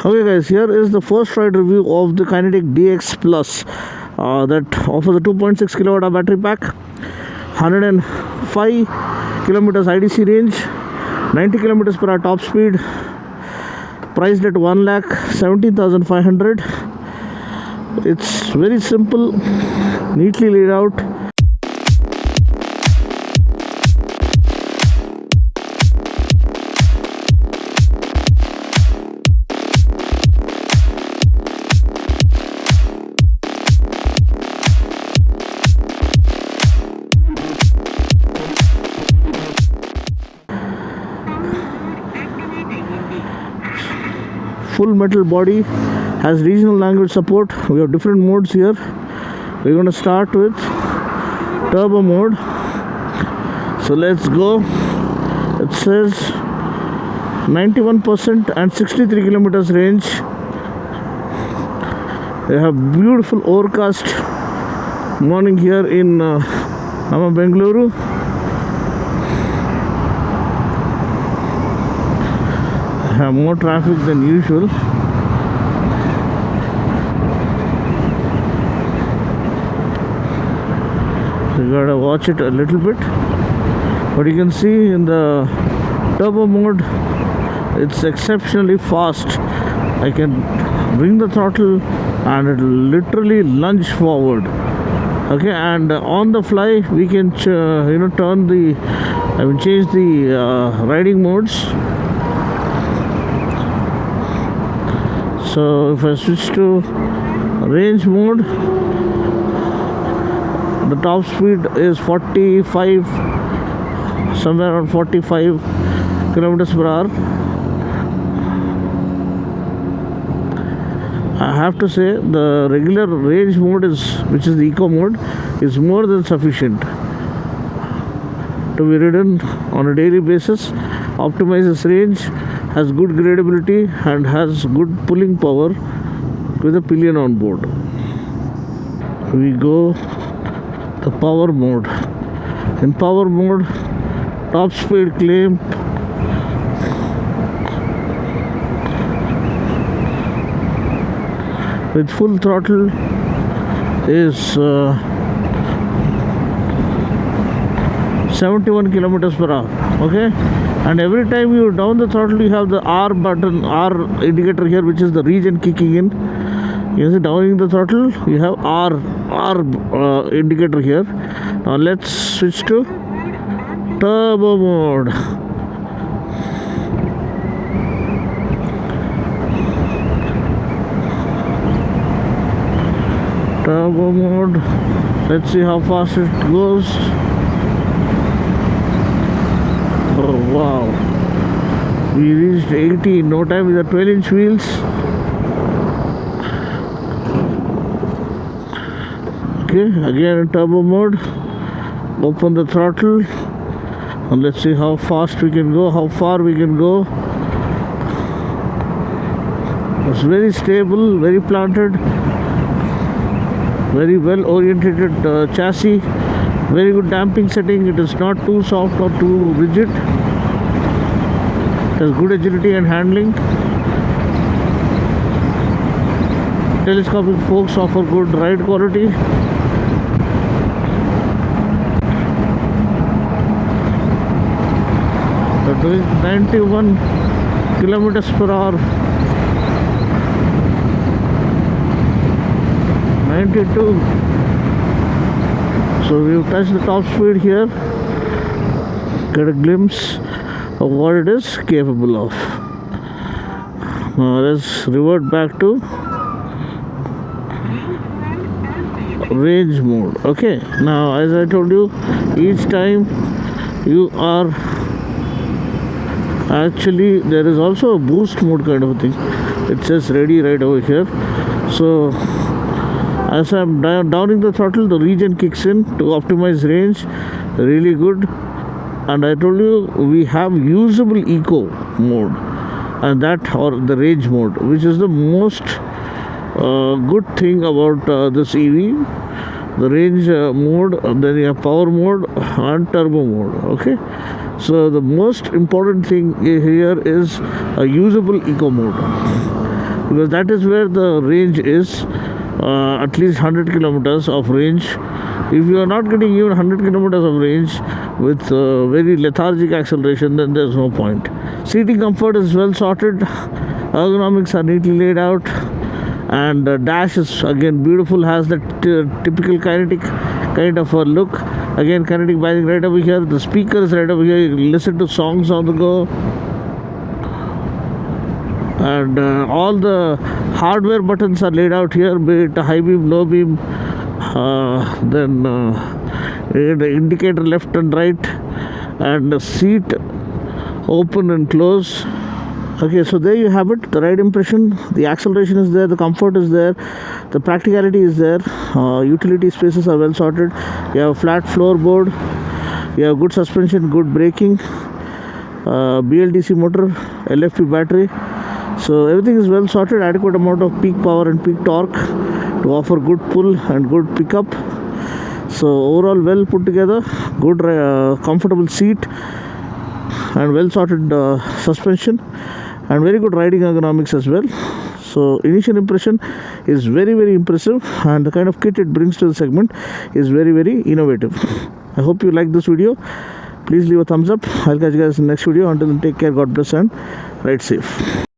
Okay guys, here is the first ride review of the Kinetic DX Plus that offers a 2.6 kilowatt hour battery pack, 105 kilometers IDC range, 90 kilometers per hour top speed, priced at 1,17,500. It's very simple, neatly laid out. Full metal body, has regional language support. We have different modes here. We're going to start with turbo mode. So let's go. It says 91% and 63 kilometers range. They have beautiful overcast morning here in Nama Bengaluru. Have more traffic than usual. So you gotta watch it a little bit. But you can see in the turbo mode, it's exceptionally fast. I can bring the throttle and it will literally lunge forward. Okay, and on the fly we can turn the change the riding modes. So if I switch to range mode, the top speed is 45, somewhere around 45 kilometers per hour. I have to say the regular range mode which is the eco mode, is more than sufficient to be ridden on a daily basis. Optimizes range, has good gradability and has good pulling power with a pillion on board. We go the power mode. In power mode, top speed claim with full throttle is 71 kilometers per hour. Okay, and every time you down the throttle, you have the R button, R indicator here, which is the regen kicking in. You see, downing the throttle, you have R indicator here. Now let's switch to turbo mode. Turbo mode. Let's see how fast it goes. Oh wow, we reached 80 in no time with the 12-inch wheels. Okay, again in turbo mode, open the throttle and let's see how fast we can go, how far we can go. It's very stable, very planted, very well oriented chassis. Very good damping setting. It is not too soft or too rigid. It has good agility and handling. Telescopic forks offer good ride quality. They're doing 91 kilometers per hour. 92. So we've touched the top speed here. Get a glimpse of what it is capable of. Now let's revert back to range mode. Okay, now as I told you, each time you are actually, there is also a boost mode kind of a thing. It says ready right over here. So as I'm downing the throttle, the regen kicks in to optimize range. Really good. And I told you we have usable eco mode, and that, or the range mode, which is the most good thing about this EV. The range mode, then you have power mode and turbo mode. Okay, So the most important thing here is a usable eco mode. because that is where the range is, at least 100 kilometers of range. If you are not getting even 100 kilometers of range with very lethargic acceleration, then there's no point. Seating comfort is well sorted, ergonomics are neatly laid out, and the dash is again beautiful, has that typical kinetic kind of a look. Again, kinetic binding right over here, the speaker is right over here, you can listen to songs on the go, and all the hardware buttons are laid out here, be it high beam, low beam, then the indicator left and right, and the seat open and close. Okay, so there you have it, the ride impression. The acceleration is there, the comfort is there, the practicality is there, utility spaces are well sorted, you have a flat floorboard, you have good suspension, good braking, BLDC motor, LFP battery. So everything is well sorted, adequate amount of peak power and peak torque to offer good pull and good pickup. So overall well put together, good comfortable seat, and well sorted suspension, and very good riding ergonomics as well. So initial impression is very, very impressive, and the kind of kit it brings to the segment is very, very innovative. I hope you like this video. Please leave a thumbs up. I'll catch you guys in the next video. Until then, take care, God bless, and ride safe.